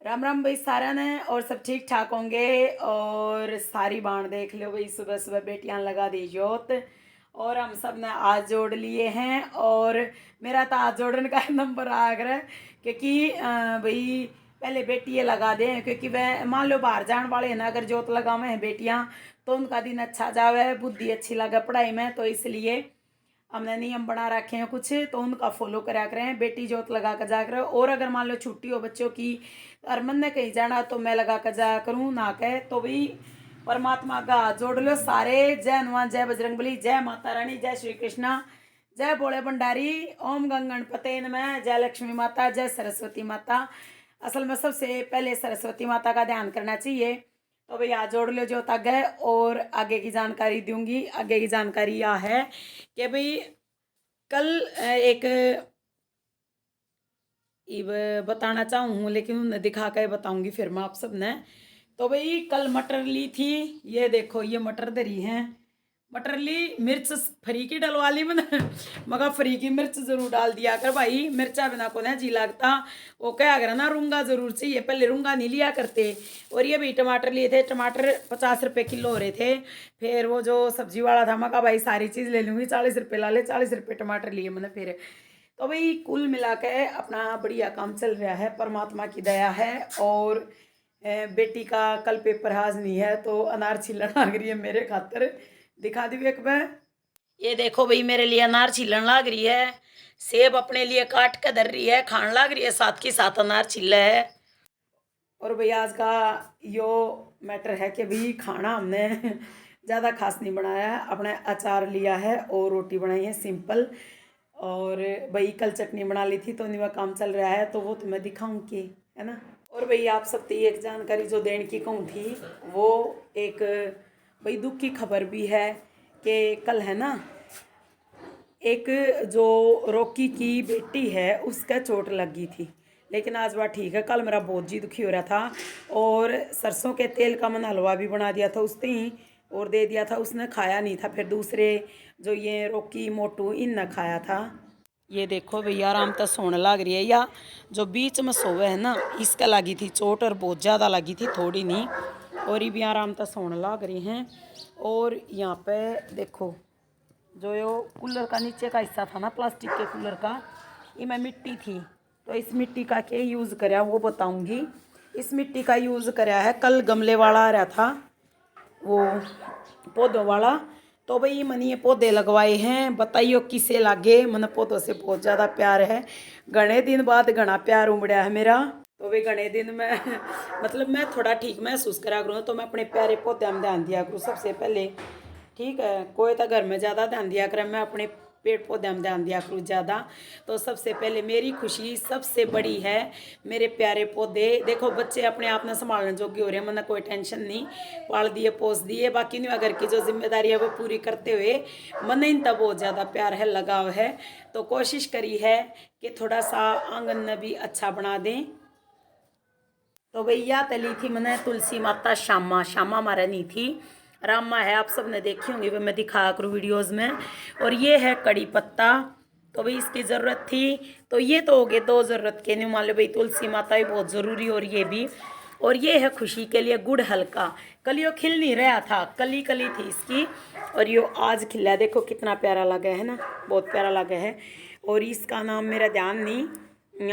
राम राम भाई सारा ने और सब ठीक ठाक होंगे। और सारी बाण देख लो भाई, सुबह सुबह बेटियां लगा दी जोत और हम सब ने आज जोड़ लिए हैं। और मेरा तो आज जोड़ने का नंबर आ गया क्योंकि भाई पहले बेटी ये लगा दें, क्योंकि वह मान लो बाहर जाने वाले हैं ना, अगर जोत लगावे हैं बेटियां तो उनका दिन अच्छा जावे, बुद्धि अच्छी लगे पढ़ाई में। तो इसलिए हमने नियम बना रखे हैं कुछ, तो उनका फॉलो करा करें। बेटी जोत लगा कर जा करें। और अगर मान लो छुट्टी हो बच्चों की और मन ने कहीं जाना तो मैं लगा कर जाया करूँ ना कहे तो भाई परमात्मा का हाथ जोड़ लो सारे। जय हनुमान, जय बजरंगबली, जय माता रानी, जय श्री कृष्णा, जय भोले भंडारी, ओम गंगणपते नमः, जय लक्ष्मी माता, जय सरस्वती माता। असल में सबसे पहले सरस्वती माता का ध्यान करना चाहिए। तो भाई आज जोड़ लो जो तक है। और आगे की जानकारी दूंगी। आगे की जानकारी यह है कि भाई कल एक बताना चाहूँ, लेकिन उन्हें दिखा कर बताऊंगी फिर मैं आप सब ने। तो भाई कल मटर ली थी, ये देखो ये मटर धरी है। मटर ली, मिर्च फ्री की डलवा ली मैंने मगर फ्री की मिर्च जरूर डाल दिया कर भाई, मिर्चा बिना को ना जी लगता। वो क्या कर ना, रूंगा जरूर चाहिए, पहले रूंगा नहीं लिया करते। और ये भी टमाटर लिए थे, टमाटर 50 रुपये किलो हो रहे थे। फिर वो जो सब्जी वाला था, मैं कहा भाई सारी चीज़ ले लूँगी, 40 रुपये ला ले, 40 रुपये टमाटर लिए मैंने फिर। तो भाई कुल मिला के अपना बढ़िया काम चल रहा है, परमात्मा की दया है। और बेटी का कल पेपर आज नहीं है तो अनार छीलन लग रही है मेरे खातर। दिखा दी एक बार, ये देखो भाई मेरे लिए अनार छीलन लग रही है। सेब अपने लिए काट के धर रही है, खान लग रही है, साथ के साथ अनार छीला है। और भाई आज का यो मैटर है कि भाई खाना हमने ज़्यादा खास नहीं बनाया है, अपने अचार लिया है और रोटी बनाई है सिंपल। और भाई कल चटनी बना ली थी तो नहीं काम चल रहा है, तो वो तुम्हें दिखाऊंगी, है ना। और भाई आप सब एक जानकारी जो देने की कहूँ थी, वो एक भाई दुख की खबर भी है कि कल है ना, एक जो रॉकी की बेटी है उसका चोट लगी थी, लेकिन आज वह ठीक है। कल मेरा बहुत जी दुखी हो रहा था और सरसों के तेल का मैंने हलवा भी बना दिया था उसने ही और दे दिया था, उसने खाया नहीं था। फिर दूसरे जो ये रॉकी मोटू इन ने खाया था। ये देखो भैया आराम तक सोने लग रही है, या जो बीच में सोवे है ना इसका लगी थी चोट, और बहुत ज़्यादा लगी थी, थोड़ी नहीं। और ये भी आराम तक सोने लग रही हैं। और यहाँ पे देखो जो यो कूलर का नीचे का हिस्सा था ना, प्लास्टिक के कूलर का, इसमें मिट्टी थी, तो इस मिट्टी का क्या यूज़ कराया वो बताऊंगी। इस मिट्टी का यूज़ कराया है, कल गमले वाला आ रहा था वो पौधों वाला, तो भाई मैंने ये पौधे लगवाए हैं। बताइयो किसे लागे, मैंने पौधों से बहुत ज़्यादा प्यार है, घने दिन बाद घना प्यार उमड़ा है मेरा। तो भाई घने दिन में मतलब मैं थोड़ा ठीक महसूस करा करूँ तो मैं अपने प्यारे पौधे में ध्यान दिया करूँ सबसे पहले, ठीक है। कोई तो घर में ज़्यादा ध्यान दिया करे, मैं अपने पेड़ पौधे में ध्यान दिया करूँ ज़्यादा। तो सबसे पहले मेरी खुशी सबसे बड़ी है मेरे प्यारे पौधे। देखो बच्चे अपने आप में संभालने जोगे हो रहे हैं, मैंने कोई टेंशन नहीं, पाल दिए पोस दिए, बाकी नहीं अगर की जो जिम्मेदारी है वो पूरी करते हुए मन इन तब बहुत ज़्यादा प्यार है, लगाव है। तो कोशिश करी है कि थोड़ा सा आंगन में भी अच्छा बना दें। तो भैया तली थी मैंने तुलसी माता श्यामा, श्यामा हमारा नहीं थी, रामा है, आप सब ने देखी होंगी, वो मैं दिखाया करूँ वीडियोज़ में। और ये है कड़ी पत्ता, तो भाई इसकी ज़रूरत थी। तो ये तो हो गए दो ज़रूरत के, नहीं मान लो भाई तुलसी माता भी बहुत ज़रूरी और ये भी। और ये है खुशी के लिए गुड़ हल्का, कल यो खिल नहीं रहा था, कली कली थी इसकी और यो आज खिला, देखो कितना प्यारा लगा है ना, बहुत प्यारा लगा है। और इसका नाम मेरा ध्यान नहीं,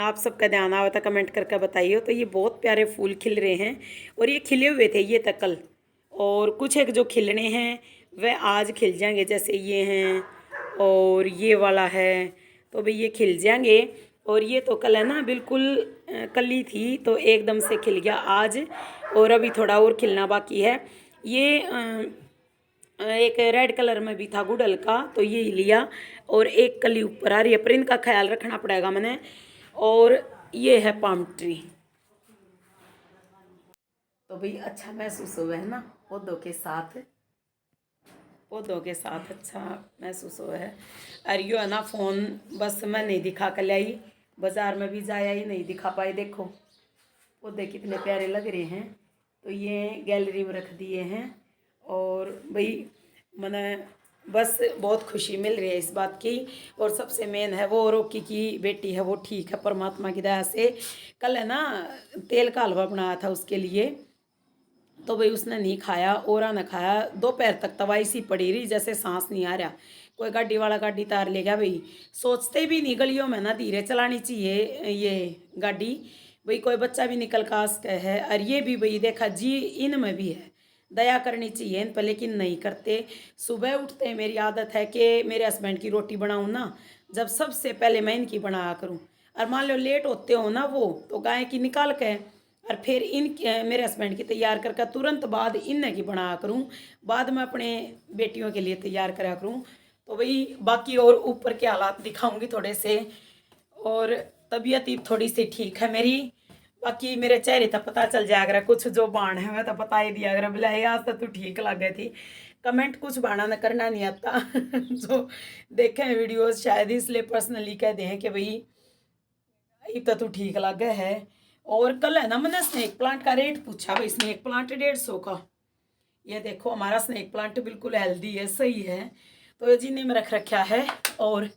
आप सबका ध्यान आया था कमेंट करके बताइए। तो ये बहुत प्यारे फूल खिल रहे हैं और ये खिले हुए थे ये तक कल, और कुछ एक जो खिलने हैं वह आज खिल जाएंगे, जैसे ये हैं और ये वाला है, तो भाई ये खिल जाएंगे। और ये तो कल है ना बिल्कुल कली थी तो एकदम से खिल गया आज, और अभी थोड़ा और खिलना बाकी है। ये एक रेड कलर में भी था गुड़हल का, तो ये लिया। और एक कली ऊपर आ रही है, पर इनका ख्याल रखना पड़ेगा मैंने। और ये है पाम ट्री। तो भाई अच्छा महसूस हुआ है ना पौधों के साथ, पौधों के साथ अच्छा महसूस हुआ है। और यो है ना फ़ोन बस मैं नहीं दिखा कर लाई, बाज़ार में भी जाया ही नहीं दिखा पाई। देखो पौधे कितने प्यारे लग रहे हैं, तो ये गैलरी में रख दिए हैं। और भाई मैंने बस बहुत खुशी मिल रही है इस बात की। और सबसे मेन है वो रोकी की बेटी है वो ठीक है परमात्मा की दया से। कल है ना तेल का हलवा बनाया था उसके लिए, तो भाई उसने नहीं खाया, ओरा ने खाया। दोपहर तक तवाई सी पड़ी रही, जैसे सांस नहीं आ रहा। कोई गाड़ी वाला गाड़ी तार ले गया भाई। सोचते भी नहीं गलियों में ना धीरे चलानी चाहिए ये गाड़ी। भाई कोई बच्चा भी निकल कास है, और ये भी भाई देखा जी इनमें भी है, दया करनी चाहिए इन पर, लेकिन नहीं करते। सुबह उठते मेरी आदत है कि मेरे हस्बैंड की रोटी बनाऊँ ना, जब सबसे पहले मैं इनकी बनाया करूँ। और मान लो लेट होते हो ना वो, तो गाय की निकाल के और फिर इन मेरे हस्बैंड की तैयार करके तुरंत बाद इन की बनाया करूँ, बाद में अपने बेटियों के लिए तैयार करा करूँ। तो वही बाकी और ऊपर के हालात दिखाऊंगी थोड़े से। और तबीयत ही थोड़ी सी ठीक है मेरी। बाकी मेरे चेहरे तक पता चल जाया अगर कुछ जो बाण है मैं तो बता ही दिया अगर बोला आज तक तू ठीक लग गई थी। कमेंट कुछ बाणा न करना नहीं आता जो देखे वीडियोस शायद इसलिए पर्सनली कह दें कि भाई अब तो तू ठीक लग गया है। और कल है ना मैंने स्नेक प्लांट का रेट पूछा, भाई स्नेक प्लांट 150 का। ये देखो हमारा स्नेक प्लांट बिल्कुल हेल्दी है, सही है। तो ये जीने में रख रखा है। और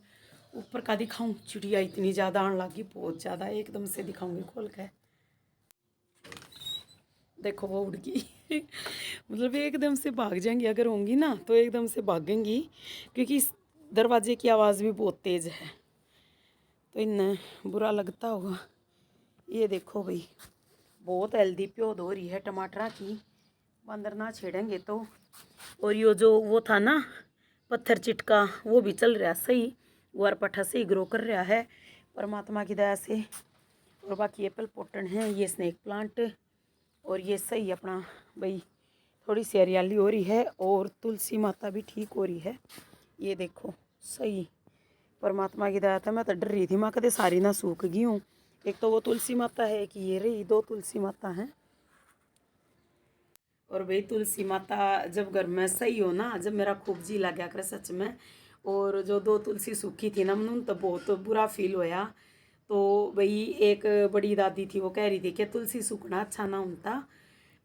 ऊपर का दिखाऊं, चिड़िया इतनी ज़्यादा आने लगी, बहुत ज़्यादा, एकदम से दिखाऊंगी खोल के। देखो वो उड़ गई मतलब एकदम से भाग जाएंगी, अगर होंगी ना तो एकदम से भागेंगी, क्योंकि इस दरवाजे की आवाज़ भी बहुत तेज़ है, तो इन्हें बुरा लगता होगा। ये देखो भाई बहुत हेल्दी प्योद हो रही है टमाटर की, बंदर ना छेड़ेंगे तो। और यो जो वो था ना पत्थर चिटका, वो भी चल रहा सही, गुआर पट्ठा से ही ग्रो कर रहा है परमात्मा की दया से। और बाकी एप्पल पोटन है, ये स्नेक प्लांट, और ये सही अपना भाई थोड़ी सी हरियाली हो रही है। और तुलसी माता भी ठीक हो रही है, ये देखो सही परमात्मा की दया था। मैं तो डर रही थी, मैं कदे सारी ना सूख गई हूँ। एक तो वो तुलसी माता है, कि ये रही, दो तुलसी माता हैं। और भाई तुलसी माता जब घर में सही हो ना, जब मेरा खूब जी लग गया कर सच में। और जो दो तुलसी सूखी थी ना मन तो बहुत बुरा फील होया। तो भाई एक बड़ी दादी थी, वो कह रही थी कि तुलसी सूखना अच्छा ना होता।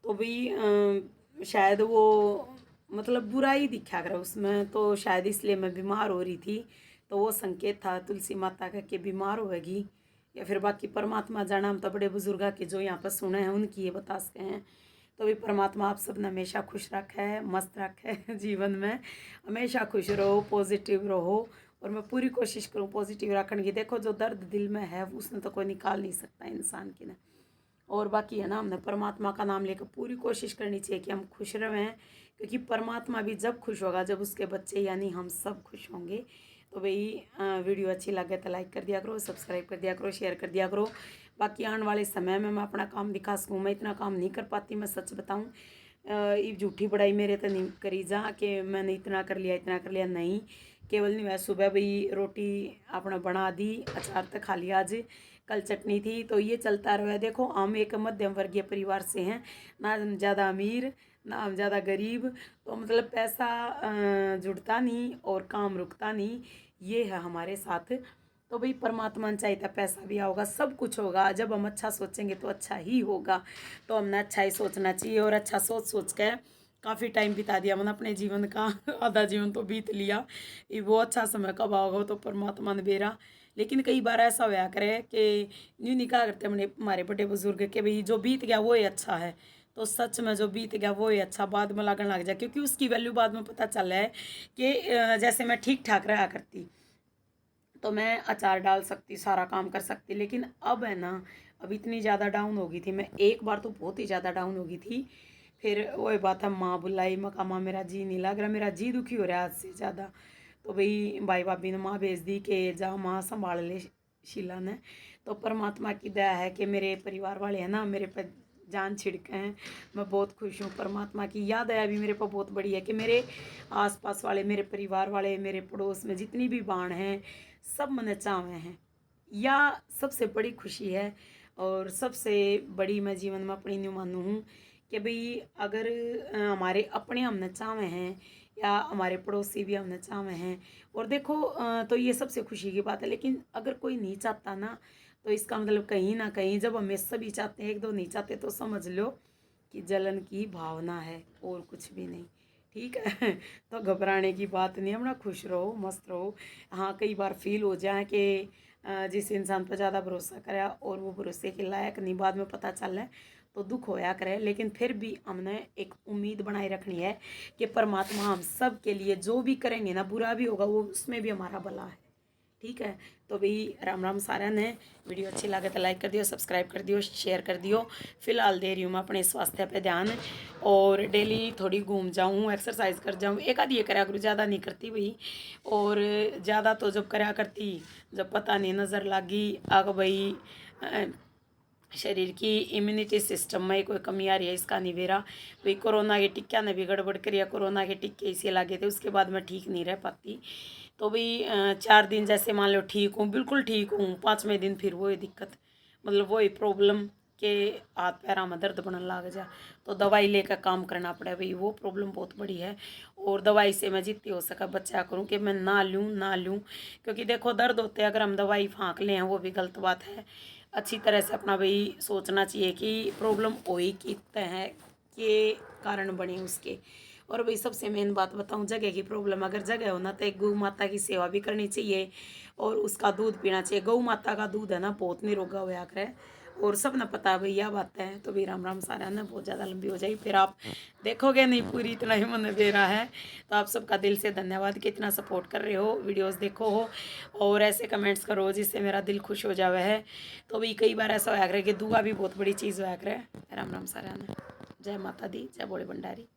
तो भाई शायद वो मतलब बुरा ही दिखा कर उसमें, तो शायद इसलिए मैं बीमार हो रही थी। तो वो संकेत था तुलसी माता का कि बीमार होगी, या फिर बाकी परमात्मा जाना। हम तो बड़े बुजुर्ग के जो यहाँ पर सुने हैं उनकी ये बता सके हैं। तो भी परमात्मा आप सब ने हमेशा खुश रखे, मस्त रखे जीवन में हमेशा खुश रहो, पॉजिटिव रहो। और मैं पूरी कोशिश करूँ पॉजिटिव रखने की। देखो जो दर्द दिल में है उसने तो कोई निकाल नहीं सकता इंसान की ना। और बाकी है ना, हमने परमात्मा का नाम लेकर पूरी कोशिश करनी चाहिए कि हम खुश रहें, क्योंकि परमात्मा भी जब खुश होगा जब उसके बच्चे यानी हम सब खुश होंगे। तो भाई वीडियो अच्छी लगे तो लाइक कर दिया करो, सब्सक्राइब कर दिया करो, शेयर कर दिया करो। बाकी आने वाले समय में मैं अपना काम दिखा सकूँ, मैं इतना काम नहीं कर पाती, मैं सच बताऊँ। ये झूठी बड़ाई मेरे तो नहीं करी जा कि मैंने इतना कर लिया इतना कर लिया, नहीं। केवल नहीं, मैं सुबह भाई रोटी अपना बना दी, अचार तक खा लिया आज, कल चटनी थी, तो ये चलता रहा। देखो हम एक मध्यम वर्गीय परिवार से हैं, ना हम ज़्यादा अमीर ना हम ज़्यादा गरीब। तो मतलब पैसा जुड़ता नहीं और काम रुकता नहीं, ये है हमारे साथ। तो भाई परमात्मा ने चाहिए था पैसा भी होगा, सब कुछ होगा। जब हम अच्छा सोचेंगे तो अच्छा ही होगा। तो हमने अच्छा ही सोचना चाहिए, और अच्छा सोच सोच के काफ़ी टाइम बिता दिया मैंने अपने जीवन का आधा जीवन तो बीत लिया। ये वो अच्छा समय कब आओगा तो परमात्मा ने बेरा। लेकिन कई बार ऐसा होया करे कि यूँ नहीं कहा करते हमने हमारे बड़े बुजुर्ग के भाई जो बीत गया वो ही अच्छा है। तो सच में जो बीत गया वो ही अच्छा बाद में लगने लग जाए, क्योंकि उसकी वैल्यू बाद में पता चला है कि जैसे मैं ठीक ठाक रहा करती तो मैं अचार डाल सकती, सारा काम कर सकती। लेकिन अब है ना, अब इतनी ज़्यादा डाउन हो गई थी मैं, एक बार तो बहुत ही ज़्यादा डाउन हो गई थी। फिर वही बात है, माँ बुलाई, मैं कहा माँ मेरा जी नहीं लग रहा, मेरा जी दुखी हो रहा है आज से ज़्यादा। तो भाई भाभी ने माँ भेज दी कि जा माँ संभाल ले शीला ने। तो परमात्मा की दया है कि मेरे परिवार वाले हैं ना मेरे पे जान छिड़के हैं। मैं बहुत खुश हूँ, परमात्मा की याद दया भी मेरे पर बहुत बड़ी है कि मेरे आसपास वाले, मेरे परिवार वाले, मेरे पड़ोस में जितनी भी बाण हैं सब मन चावे हैं, या सबसे बड़ी खुशी है। और सबसे बड़ी मैं जीवन में अपनी न्यू मानू हूँ कि भाई अगर हमारे अपने हमने चावे हैं या हमारे पड़ोसी भी हमने चावे हैं, और देखो तो ये सबसे खुशी की बात है। लेकिन अगर कोई नहीं चाहता ना, तो इसका मतलब कहीं ना कहीं जब हमें सभी चाहते हैं, एक दो नहीं चाहते, तो समझ लो कि जलन की भावना है और कुछ भी नहीं। ठीक है। तो घबराने की बात नहीं है, अपना खुश रहो, मस्त रहो। हाँ, कई बार फील हो जाए कि जिस इंसान पर ज़्यादा भरोसा करे और वो भरोसे के लायक नहीं, बाद में पता चल है तो दुख होया करे, लेकिन फिर भी हमने एक उम्मीद बनाए रखनी है कि परमात्मा हम सब के लिए जो भी करेंगे ना, बुरा भी होगा वो उसमें भी हमारा भला है। ठीक है। तो भाई राम राम सारा ने। वीडियो अच्छी लगे तो लाइक कर दियो, सब्सक्राइब कर दियो, शेयर कर दियो। फिलहाल दे रही हूँ मैं अपने स्वास्थ्य पे ध्यान, और डेली थोड़ी घूम जाऊँ, एक्सरसाइज कर जाऊँ, एक आधी ये करा करूँ, ज़्यादा नहीं करती भाई। और ज़्यादा तो जब करा करती, जब पता नहीं नज़र लगी आग भाई शरीर की इम्यूनिटी सिस्टम में कोई कमी आ रही है, इसका नहीं बेरा भाई। कोरोना के टिक्का ने भी गड़बड़ करिया, कोरोना के टिक्के इसे लगे थे, उसके बाद मैं ठीक नहीं रह पाती। तो भाई 4 दिन जैसे मान लो ठीक हूँ, बिल्कुल ठीक हूँ, 5वें दिन फिर वही दिक्कत, मतलब वही प्रॉब्लम के हाथ पैर में दर्द बनने लग जा, तो दवाई लेकर काम करना पड़े भाई। वो प्रॉब्लम बहुत बड़ी है, और दवाई से मैं जितनी हो सका बचा करूँ कि मैं ना लूँ, क्योंकि देखो दर्द होते हैं, अगर हम दवाई फाँक लें वो भी गलत बात है। अच्छी तरह से अपना भाई सोचना चाहिए कि प्रॉब्लम हुई कितने हैं, के कारण बने उसके। और भाई सबसे मेन बात बताऊं, जगह की प्रॉब्लम अगर जगह हो ना, तो एक गौ माता की सेवा भी करनी चाहिए और उसका दूध पीना चाहिए। गौ माता का दूध है ना बहुत निरोगा होया करे, और सब ना पता है भाई यह बात है। तो भी राम राम सारा ना, बहुत ज़्यादा लंबी हो जाएगी, फिर आप देखोगे नहीं पूरी, इतना ही मन दे रहा है। तो आप सबका दिल से धन्यवाद कि इतना सपोर्ट कर रहे हो, वीडियोस देखो हो और ऐसे कमेंट्स करो जिससे मेरा दिल खुश हो जावे है। तो भाई कई बार ऐसा होया करे कि दुआ भी बहुत बड़ी चीज़ होया करे। राम राम सारा ने। जय माता दी, जय बोले भंडारी।